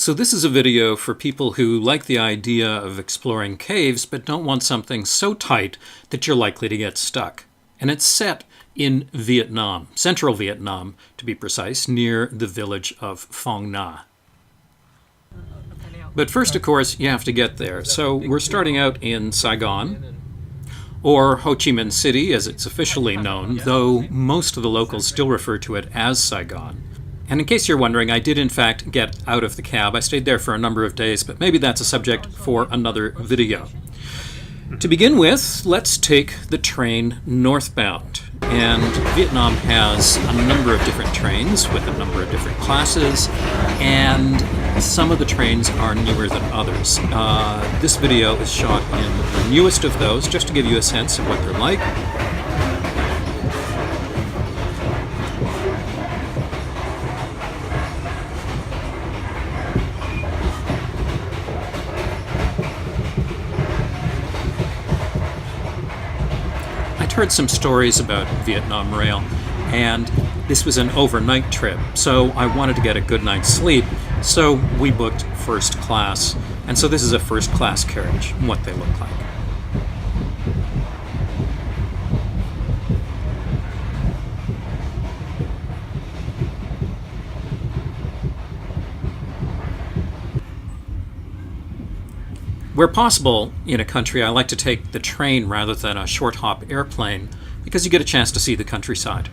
So this is a video for people who like the idea of exploring caves but don't want something so tight that you're likely to get stuck. And it's set in Vietnam, central Vietnam to be precise, near the village of Phong Nha. But first, of course, you have to get there. So we're starting out in Saigon, or Ho Chi Minh City as it's officially known, though most of the locals still refer to it as Saigon. And in case you're wondering, I did in fact get out of the cab. I stayed there for a number of days, but maybe that's a subject for another video. To begin with, let's take the train northbound. And Vietnam has a number of different trains with a number of different classes, and some of the trains are newer than others. This video is shot in the newest of those, just to give you a sense of what they're like. I'd heard some stories about Vietnam Rail, and this was an overnight trip, so I wanted to get a good night's sleep, so we booked first class. And so this is a first class carriage, what they look like. Where possible in a country, I like to take the train rather than a short hop airplane because you get a chance to see the countryside.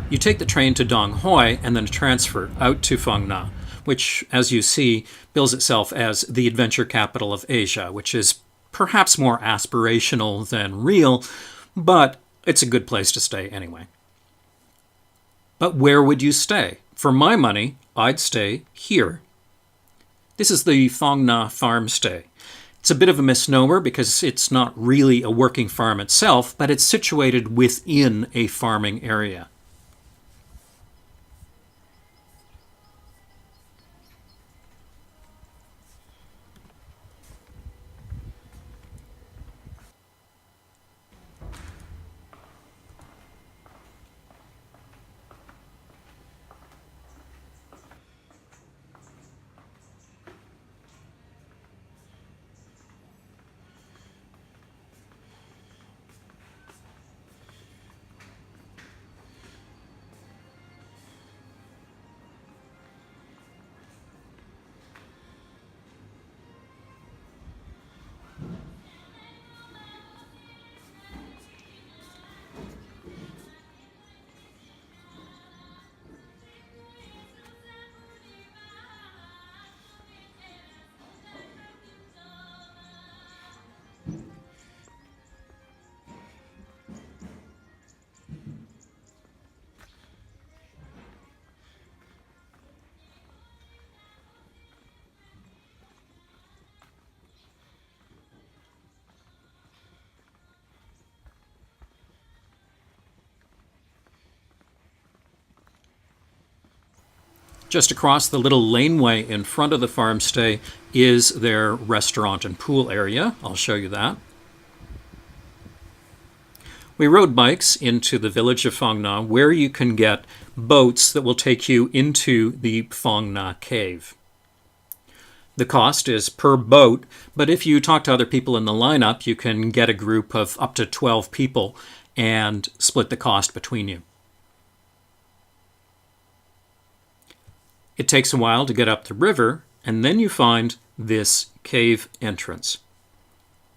You take the train to Dong Hoi and then transfer out to Phong Nha, which, as you see, bills itself as the adventure capital of Asia, which is perhaps more aspirational than real, but it's a good place to stay anyway. But where would you stay? For my money, I'd stay here. This is the Phong Nha farm stay. It's a bit of a misnomer because it's not really a working farm itself, but it's situated within a farming area. Just across the little laneway in front of the farm stay is their restaurant and pool area. I'll show you that. We rode bikes into the village of Phong Nha, where you can get boats that will take you into the Phong Nha cave. The cost is per boat, but if you talk to other people in the lineup, you can get a group of up to 12 people and split the cost between you. It takes a while to get up the river, and then you find this cave entrance.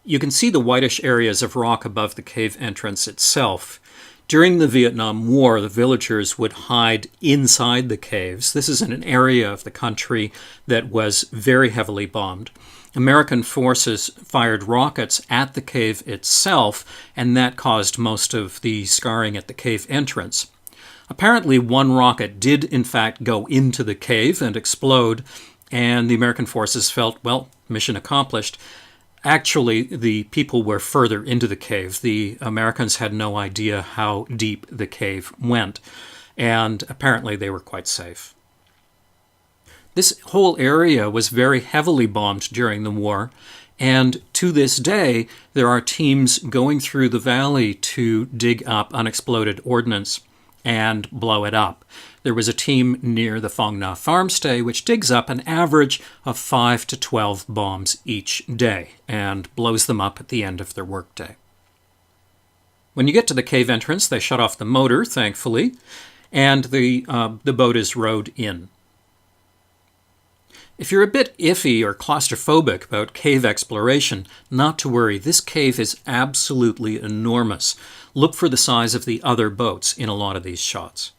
You can see the whitish areas of rock above the cave entrance itself. During the Vietnam War, the villagers would hide inside the caves. This is an area of the country that was very heavily bombed. American forces fired rockets at the cave itself, and that caused most of the scarring at the cave entrance. Apparently, one rocket did in fact go into the cave and explode, and the American forces felt, well, mission accomplished. Actually, the people were further into the cave. The Americans had no idea how deep the cave went, and apparently they were quite safe. This whole area was very heavily bombed during the war, and to this day, there are teams going through the valley to dig up unexploded ordnance and blow it up. There was a team near the Phong Nha farmstay which digs up an average of 5 to 12 bombs each day and blows them up at the end of their workday. When you get to the cave entrance, they shut off the motor, thankfully, and the boat is rowed in. If you're a bit iffy or claustrophobic about cave exploration, not to worry. This cave is absolutely enormous. Look for the size of the other boats in a lot of these shots.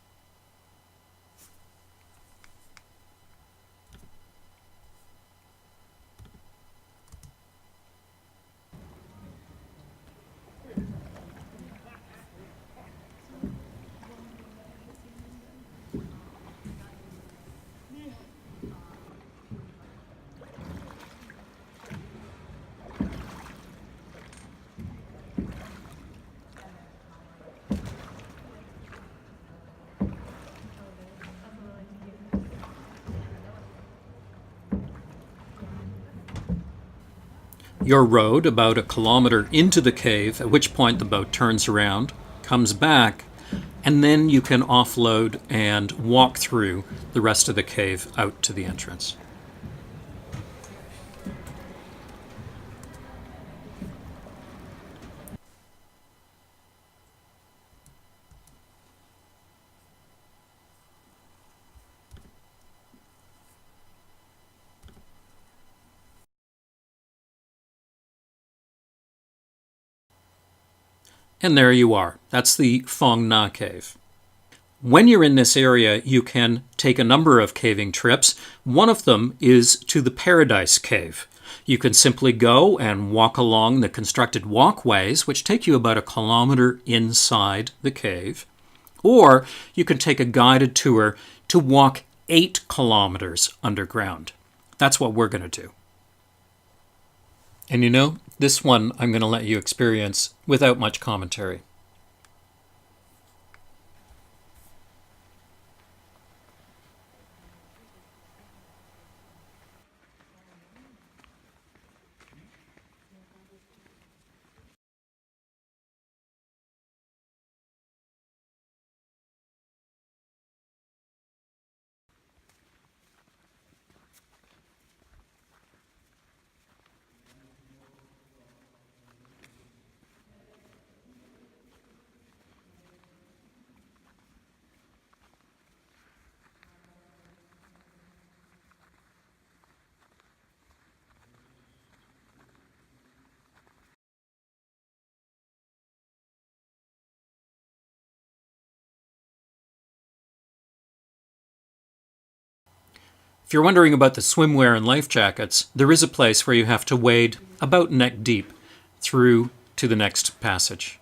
You're rowed about a kilometer into the cave, at which point the boat turns around, comes back, and then you can offload and walk through the rest of the cave out to the entrance. And there you are. That's the Phong Nha cave. When you're in this area, you can take a number of caving trips. One of them is to the Paradise Cave. You can simply go and walk along the constructed walkways, which take you about a kilometer inside the cave. Or you can take a guided tour to walk 8 kilometers underground. That's what we're going to do. And you know, this one I'm going to let you experience without much commentary. If you're wondering about the swimwear and life jackets, there is a place where you have to wade about neck deep through to the next passage.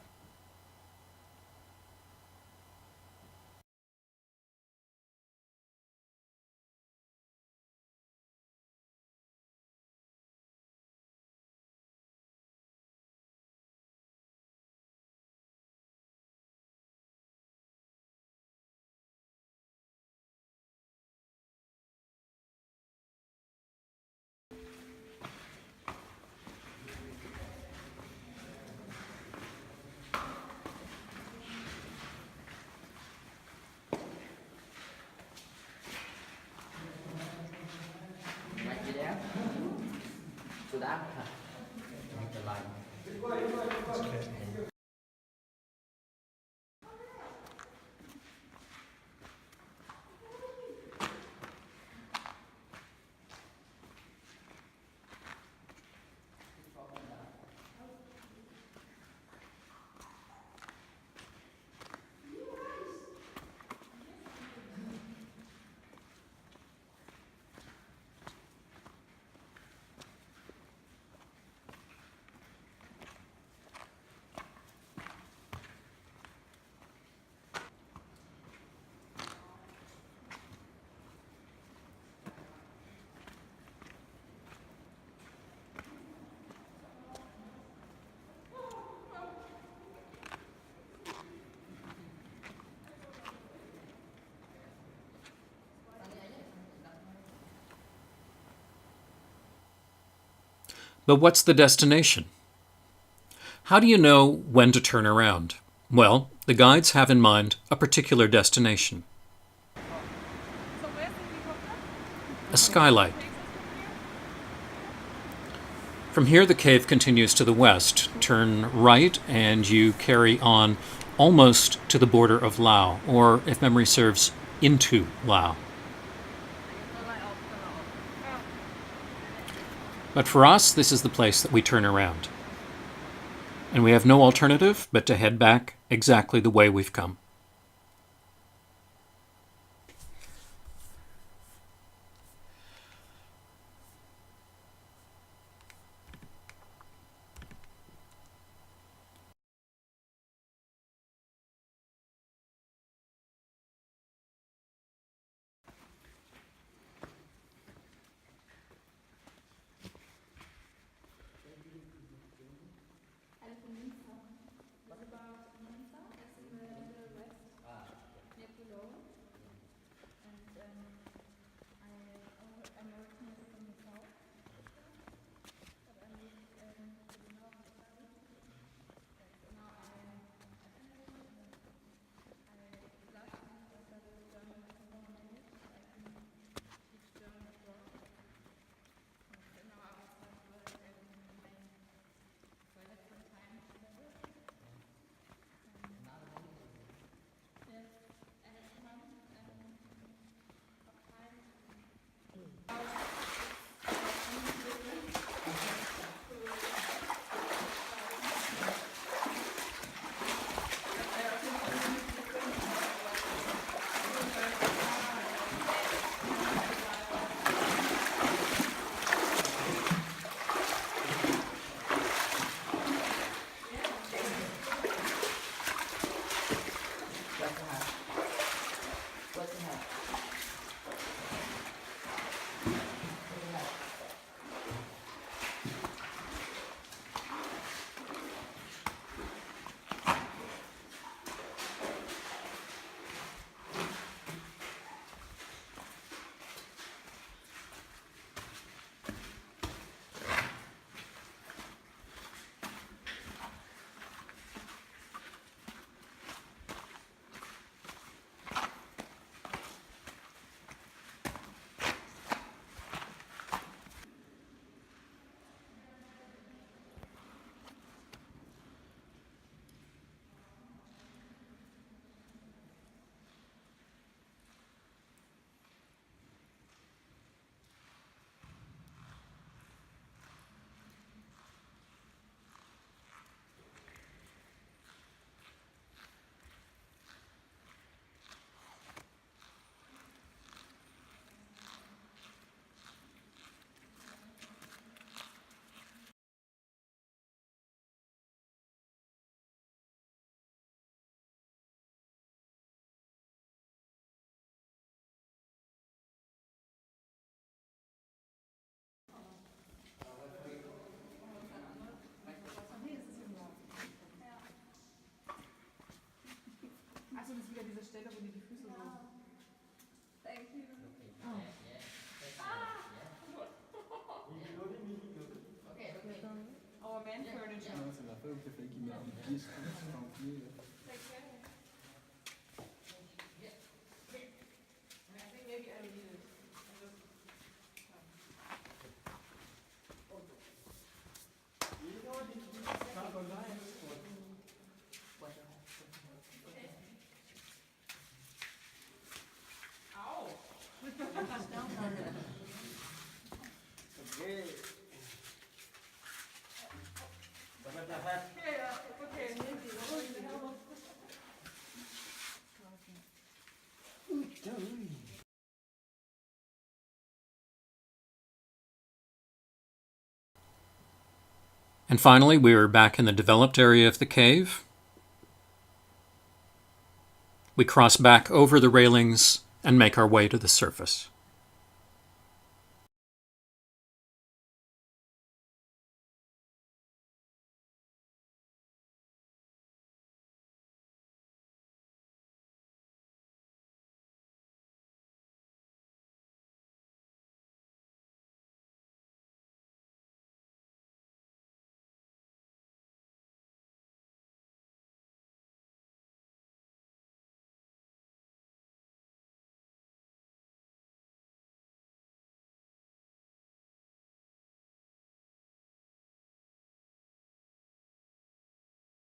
But what's the destination? How do you know when to turn around? Well, the guides have in mind a particular destination. A skylight. From here, the cave continues to the west. Turn right and you carry on almost to the border of Laos, or, if memory serves, into Laos. But for us, this is the place that we turn around. And we have no alternative but to head back exactly the way we've come. Achso, das ist wieder diese Stelle, wo die Füße so. Thank you. Oh. Okay, okay. Our man furniture. Ça m'a fait au café qui met un pied sur un pied. Take care. I think maybe I will need it. And finally, we are back in the developed area of the cave. We cross back over the railings and make our way to the surface.